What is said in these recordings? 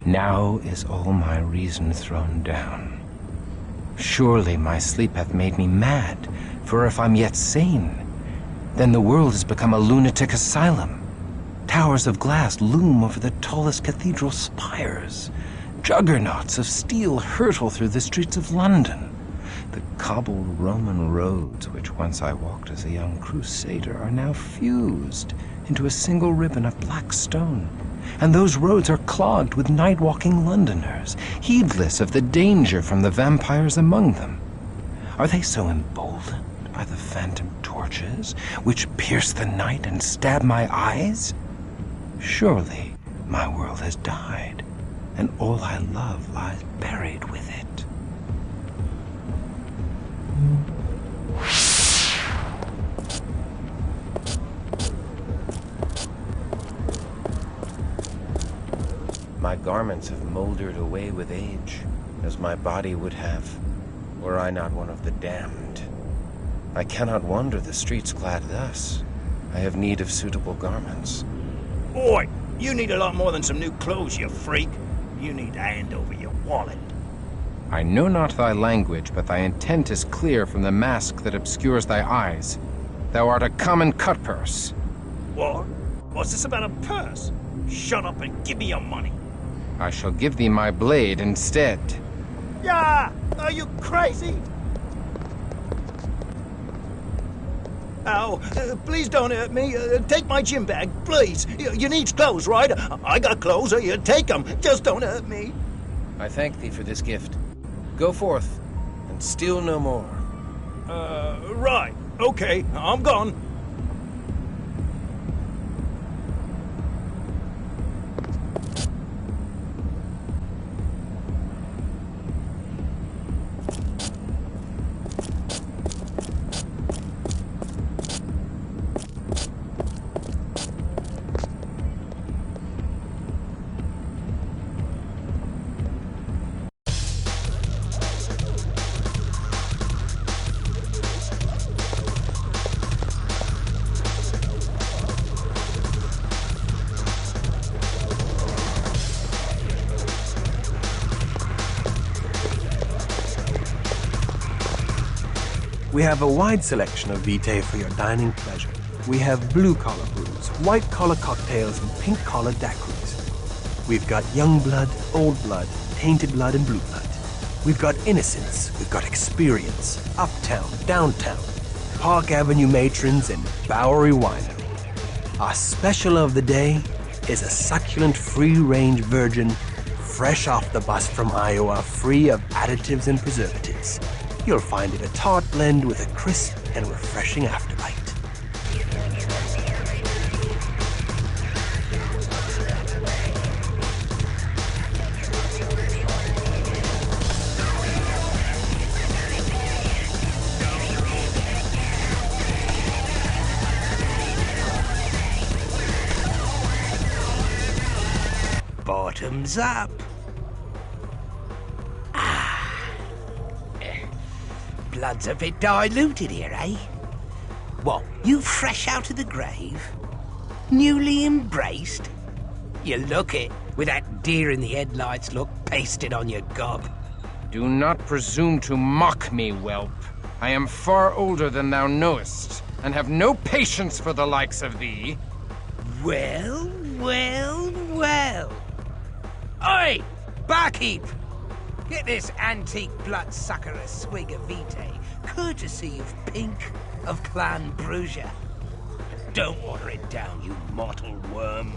Now is all my reason thrown down. Surely my sleep hath made me mad, for if I'm yet sane, then the world has become a lunatic asylum. Towers of glass loom over the tallest cathedral spires. Juggernauts of steel hurtle through the streets of London. The cobbled Roman roads, which once I walked as a young crusader, are now fused into a single ribbon of black stone. And those roads are clogged with night-walking Londoners, heedless of the danger from the vampires among them. Are they so emboldened by the phantom torches, which pierce the night and stab my eyes? Surely my world has died, and all I love lies buried with it. My garments have moldered away with age, as my body would have, were I not one of the damned. I cannot wander the streets clad thus. I have need of suitable garments. Oi! You need a lot more than some new clothes, you freak. You need to hand over your wallet. I know not thy language, but thy intent is clear from the mask that obscures thy eyes. Thou art a common cutpurse. What? What's this about a purse? Shut up and give me your money. I shall give thee my blade instead. Yeah! Are you crazy? Ow, please don't hurt me. Take my gym bag, please. You need clothes, right? I got clothes, you take them. Just don't hurt me. I thank thee for this gift. Go forth, and steal no more. Right. Okay, I'm gone. We have a wide selection of vitae for your dining pleasure. We have blue-collar brews, white-collar cocktails, and pink-collar daiquiris. We've got young blood, old blood, tainted blood, and blue blood. We've got innocence, we've got experience, uptown, downtown, Park Avenue matrons, and Bowery winery. Our special of the day is a succulent free-range virgin, fresh off the bus from Iowa, free of additives and preservatives. You'll find it a tart blend with a crisp and refreshing afterbite. Bottoms up. Blood's a bit diluted here, eh? What, you fresh out of the grave? Newly embraced? You look it, with that deer in the headlights look pasted on your gob. Do not presume to mock me, whelp. I am far older than thou knowest, and have no patience for the likes of thee. Well, well, well. Oi, barkeep! Get this antique bloodsucker a swig of vitae, courtesy of Pink of Clan Brugia. Don't water it down, you mortal worm.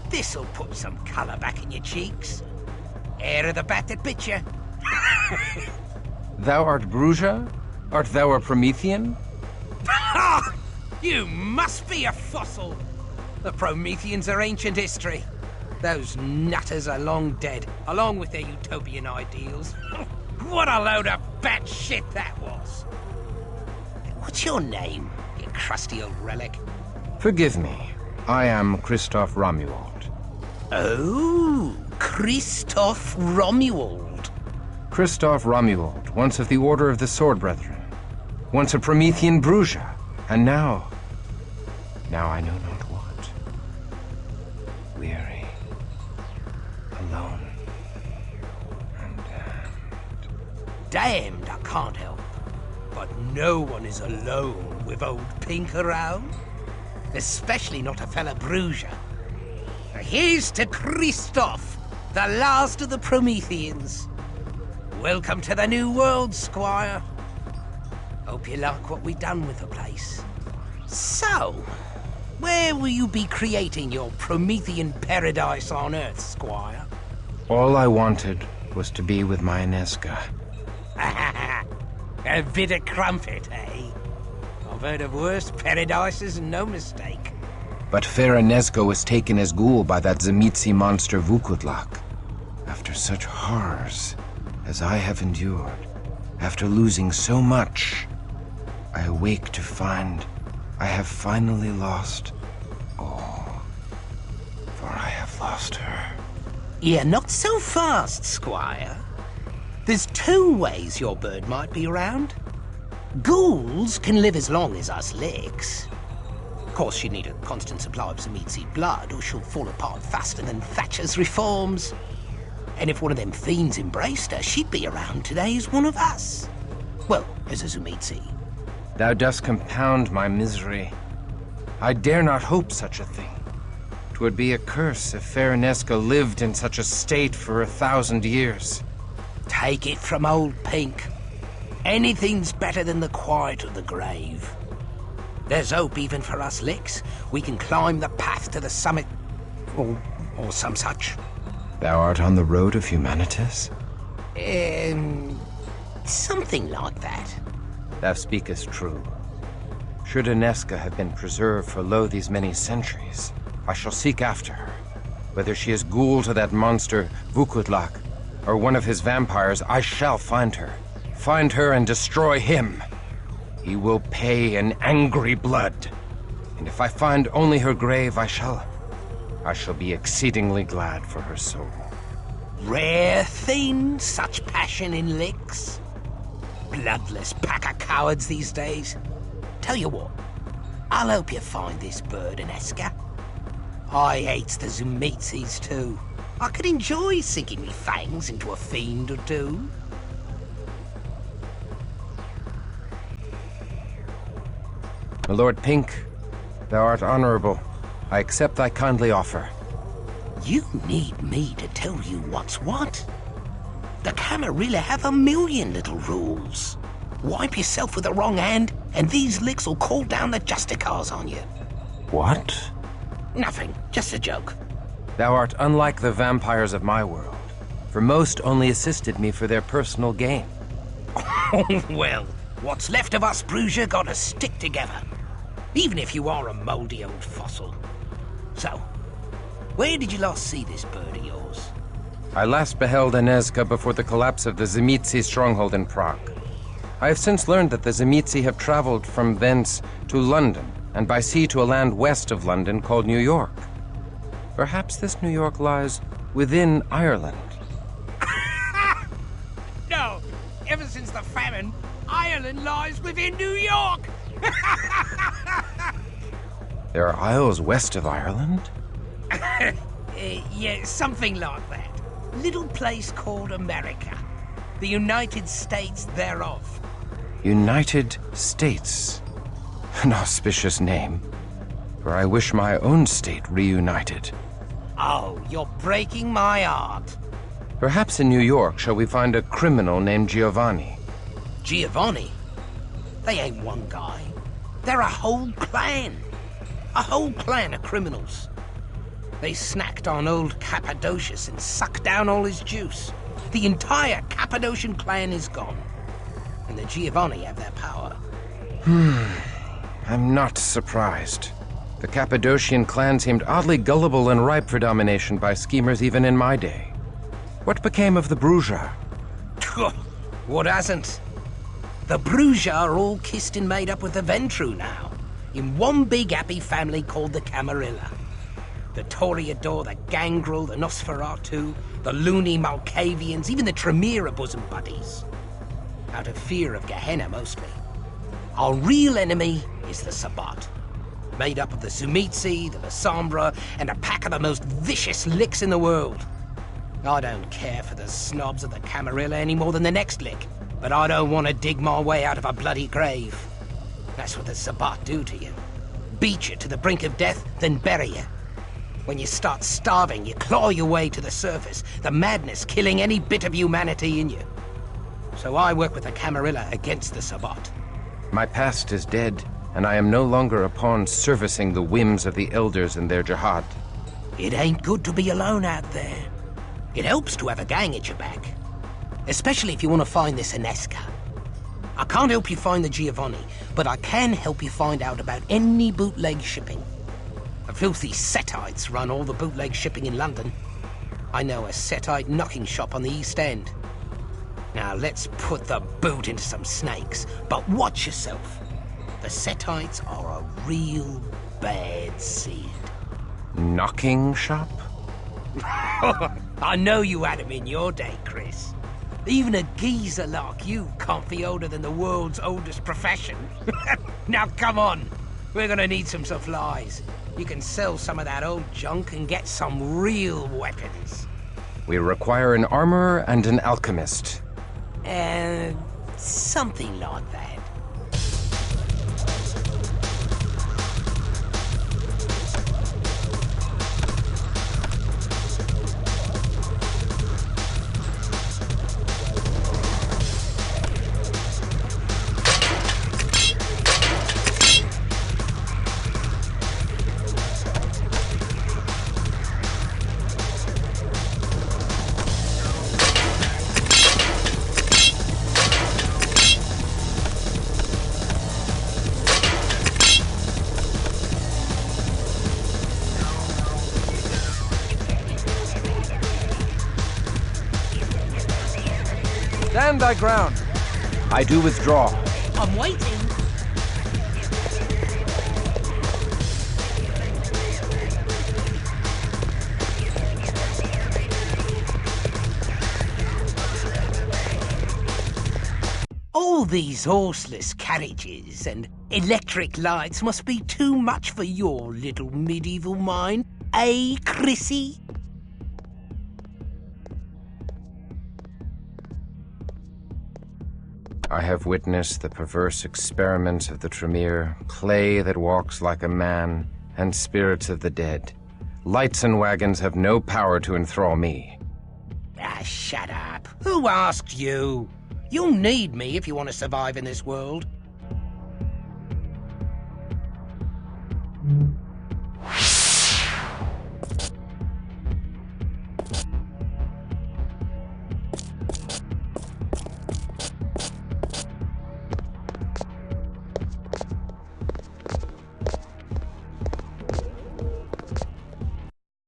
This'll put some colour back in your cheeks. Air of the bat that bit you. Thou art Brugia? Art thou a Promethean? You must be a fossil. The Prometheans are ancient history. Those nutters are long dead, along with their utopian ideals. What a load of batshit that was! What's your name, you crusty old relic? Forgive me. I am Christoph Romuald. Oh, Christoph Romuald. Christoph Romuald, once of the Order of the Sword Brethren. Once a Promethean Brugia, and now I know not what. Weary. Alone. Damned I can't help. But no one is alone with old Pink around. Especially not a fella Bruiser. Here's to Christoph, the last of the Prometheans. Welcome to the new world, Squire. Hope you like what we've done with the place. So, where will you be creating your Promethean paradise on Earth, Squire? All I wanted was to be with my Inesca. A bit of crumpet, eh? I've heard of worse paradises and no mistake. But fair Inesca was taken as ghoul by that Tzimisce monster Vukutlak. After such horrors as I have endured, after losing so much, I awake to find I have finally lost all. For I have lost her. Yeah, not so fast, Squire. There's two ways your bird might be around. Ghouls can live as long as us licks. Of course, she'd need a constant supply of Tzimisce blood, or she'll fall apart faster than Thatcher's reforms. And if one of them fiends embraced her, she'd be around today as one of us. Well, as a Tzimisce. Thou dost compound my misery. I dare not hope such a thing. 'Twould be a curse if fair Inesca lived in such a state for 1,000 years. Take it from old Pink. Anything's better than the quiet of the grave. There's hope even for us licks. We can climb the path to the summit, or some such. Thou art on the road of humanitas? Something like that. Thou speakest true. Should Inesca have been preserved for lo these many centuries, I shall seek after her. Whether she is ghoul to that monster Vukutlak, or one of his vampires, I shall find her. Find her and destroy him. He will pay in angry blood. And if I find only her grave, I shall be exceedingly glad for her soul. Rare thing, such passion in licks. Bloodless pack of cowards these days. Tell you what, I'll help you find this bird, Inesca. I hates the Tzimisces too. I could enjoy sinking me fangs into a fiend or two. My Lord Pink, thou art honorable. I accept thy kindly offer. You need me to tell you what's what? The Camarilla have a million little rules. Wipe yourself with the wrong hand, and these licks will call down the Justicars on you. What? Nothing, just a joke. Thou art unlike the vampires of my world, for most only assisted me for their personal gain. Well, what's left of us, Bruiser, gotta stick together. Even if you are a moldy old fossil. So, where did you last see this bird of yours? I last beheld Inesca before the collapse of the Tzimisce stronghold in Prague. I have since learned that the Tzimisce have traveled from thence to London, and by sea to a land west of London called New York. Perhaps this New York lies within Ireland. No, ever since the famine, Ireland lies within New York! There are isles west of Ireland? Yeah, something like that. Little place called America. The United States thereof. United States. An auspicious name, for I wish my own state reunited. Oh, you're breaking my heart. Perhaps in New York shall we find a criminal named Giovanni. Giovanni? They ain't one guy. They're a whole clan. A whole clan of criminals. They snacked on old Cappadocius and sucked down all his juice. The entire Cappadocian clan is gone. And the Giovanni have their power. I'm not surprised. The Cappadocian clan seemed oddly gullible and ripe for domination by schemers even in my day. What became of the Bruiser? What hasn't? The Bruiser are all kissed and made up with the Ventru now, in one big happy family called the Camarilla. The Toreador, the Gangrel, the Nosferatu, the loony Malkavians, even the Tremere are bosom buddies. Out of fear of Gehenna, mostly. Our real enemy is the Sabbat, made up of the Tzimisce, the Lasombra, and a pack of the most vicious licks in the world. I don't care for the snobs of the Camarilla any more than the next lick, but I don't want to dig my way out of a bloody grave. That's what the Sabbat do to you. Beat you to the brink of death, then bury you. When you start starving, you claw your way to the surface, the madness killing any bit of humanity in you. So I work with the Camarilla against the Sabbat. My past is dead, and I am no longer a pawn servicing the whims of the elders and their jihad. It ain't good to be alone out there. It helps to have a gang at your back. Especially if you want to find this Inesca. I can't help you find the Giovanni, but I can help you find out about any bootleg shipping. The filthy Setites run all the bootleg shipping in London. I know a Setite knocking shop on the East End. Now let's put the boot into some snakes, but watch yourself. The Setites are a real bad seed. Knocking shop? I know you had 'em in your day, Chris. Even a geezer like you can't be older than the world's oldest profession. Now come on, we're gonna need some supplies. You can sell some of that old junk and get some real weapons. We require an armorer and an alchemist. Something like that. Stand thy ground. I do withdraw. I'm waiting. All these horseless carriages and electric lights must be too much for your little medieval mind, eh, Chrissy? I have witnessed the perverse experiments of the Tremere, clay that walks like a man, and spirits of the dead. Lights and wagons have no power to enthrall me. Ah, shut up. Who asked you? You'll need me if you want to survive in this world.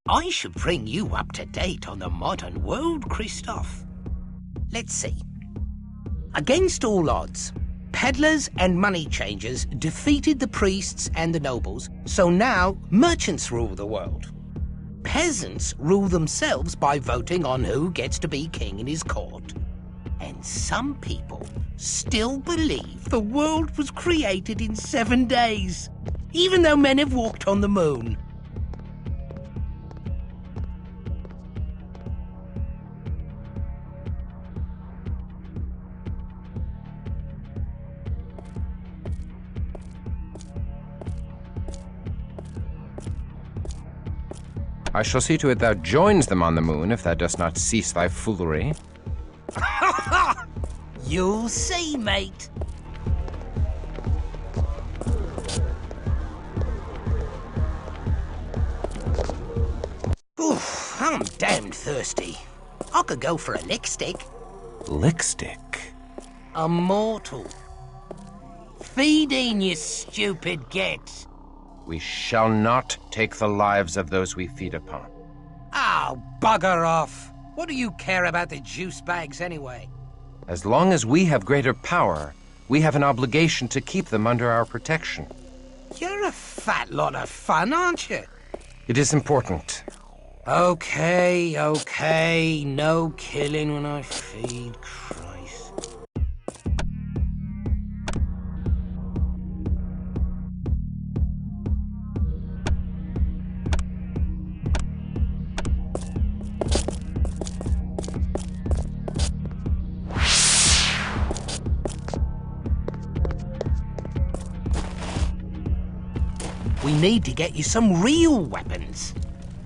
I should bring you up to date on the modern world, Christoph. Let's see. Against all odds, peddlers and money changers defeated the priests and the nobles, so now merchants rule the world. Peasants rule themselves by voting on who gets to be king in his court. And some people still believe the world was created in 7 days, even though men have walked on the moon. I shall see to it thou joins them on the moon, if thou dost not cease thy foolery. You'll see, mate. Oof, I'm damned thirsty. I could go for a lick stick. Lickstick? A mortal. Feeding, you stupid git. We shall not take the lives of those we feed upon. Oh, bugger off. What do you care about the juice bags anyway? As long as we have greater power, we have an obligation to keep them under our protection. You're a fat lot of fun, aren't you? It is important. Okay, no killing when I feed, Christ. We need to get you some real weapons.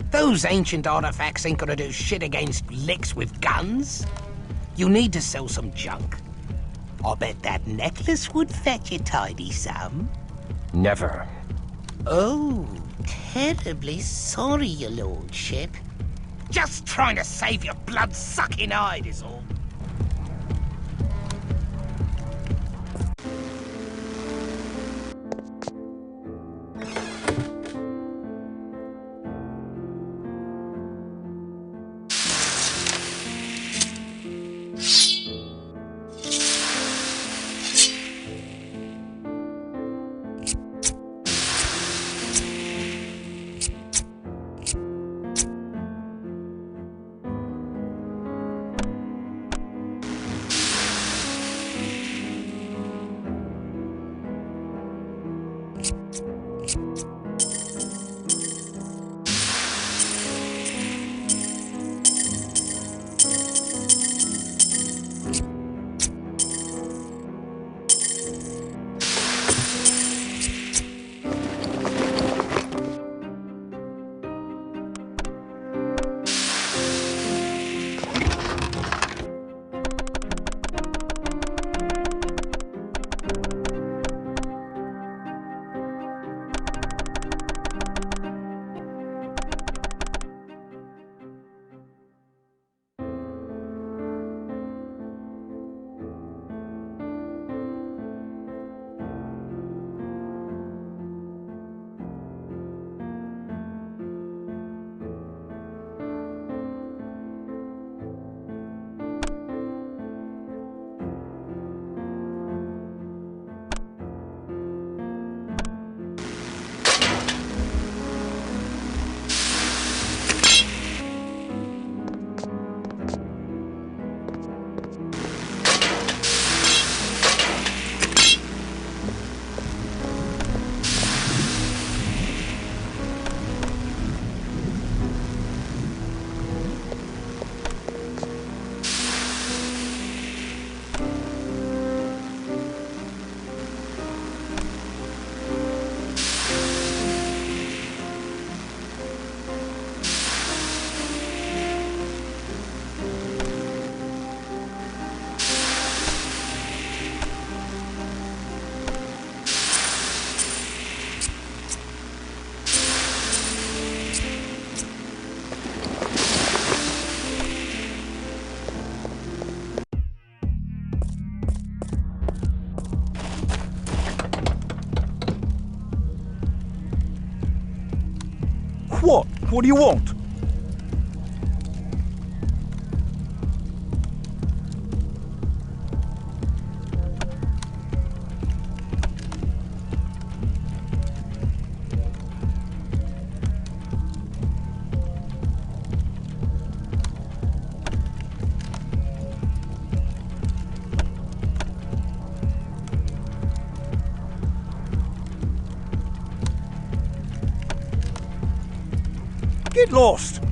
Those ancient artifacts ain't gonna do shit against licks with guns. You need to sell some junk. I bet that necklace would fetch a tidy sum. Never. Oh, terribly sorry, your lordship. Just trying to save your blood-sucking hide is all. What? What do you want? Get lost!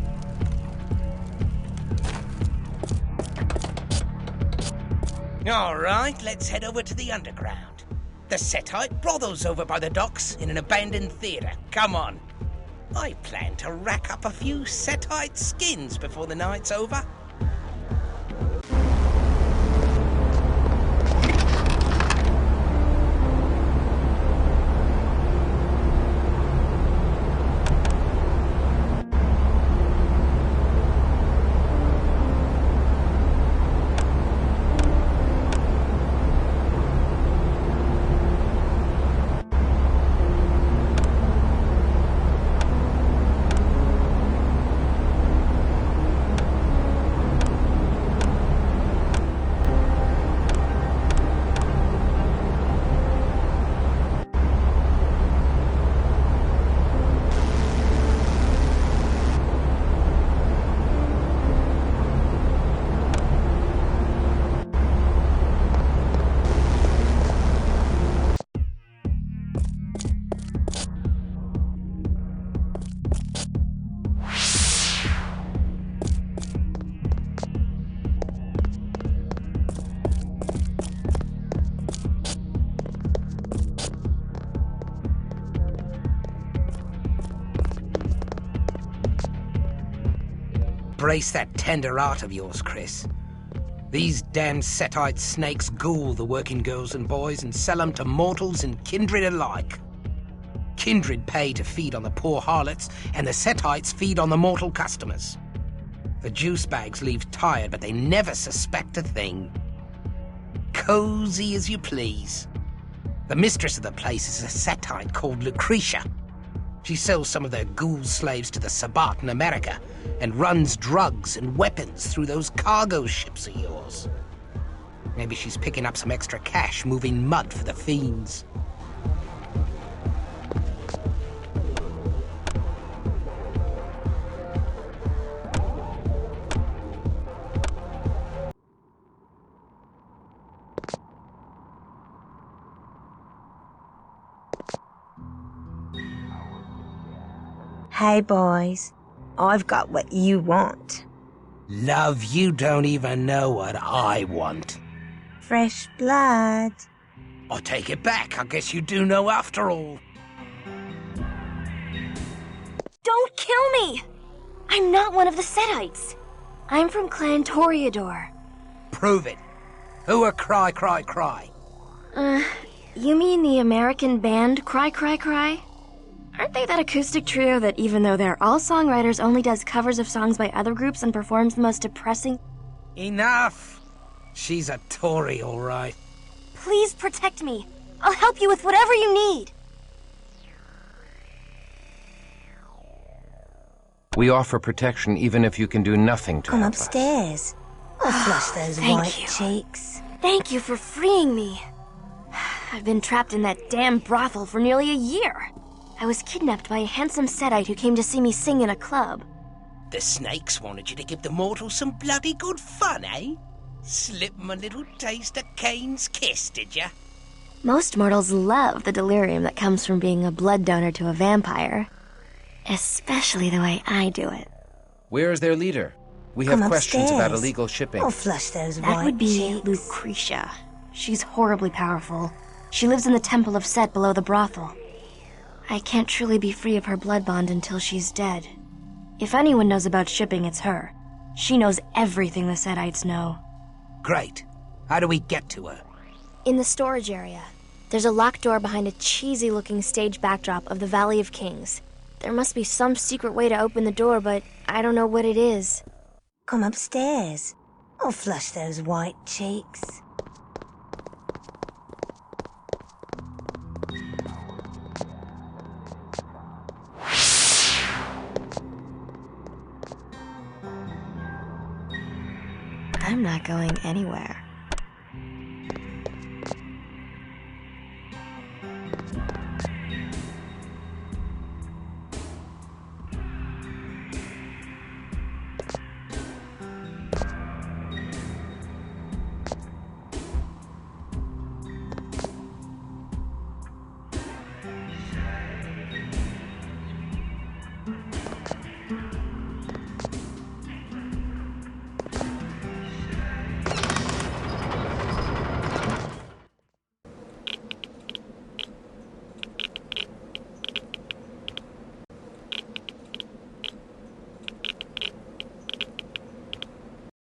All right, let's head over to the underground. The Setite brothel's over by the docks in an abandoned theater. Come on. I plan to rack up a few Setite skins before the night's over. brace that tender heart of yours, Chris. These damn Setite snakes ghoul the working girls and boys and sell them to mortals and kindred alike. Kindred pay to feed on the poor harlots, and the Setites feed on the mortal customers. The juice bags leave tired, but they never suspect a thing. Cozy as you please. The mistress of the place is a Setite called Lucretia. She sells some of their ghoul slaves to the Sabbat in America and runs drugs and weapons through those cargo ships of yours. Maybe she's picking up some extra cash moving mud for the fiends. Hey boys, I've got what you want. Love, you don't even know what I want. Fresh blood. I take it back. I guess you do know after all. Don't kill me! I'm not one of the Setites. I'm from Clan Toreador. Prove it. Who are Cry Cry Cry? You mean the American band Cry Cry Cry? Aren't they that acoustic trio that, even though they're all songwriters, only does covers of songs by other groups and performs the most depressing... Enough! She's a Tory, all right. Please protect me. I'll help you with whatever you need. We offer protection even if you can do nothing to Come help us. upstairs. I'll flush those Thank white you. cheeks. Thank you for freeing me. I've been trapped in that damn brothel for nearly a year. I was kidnapped by a handsome Setite who came to see me sing in a club. The snakes wanted you to give the mortals some bloody good fun, eh? Slip 'em a little taste of Cain's kiss, did ya? Most mortals love the delirium that comes from being a blood donor to a vampire. Especially the way I do it. Where is their leader? We have Come questions about upstairs. illegal shipping. I'll flush those That white would be cheeks. Lucretia. She's horribly powerful. She lives in the Temple of Set below the brothel. I can't truly be free of her blood bond until she's dead. If anyone knows about shipping, it's her. She knows everything the Setites know. Great. How do we get to her? In the storage area, there's a locked door behind a cheesy-looking stage backdrop of the Valley of Kings. There must be some secret way to open the door, but I don't know what it is. Come upstairs. I'll flush those white cheeks. I'm not going anywhere.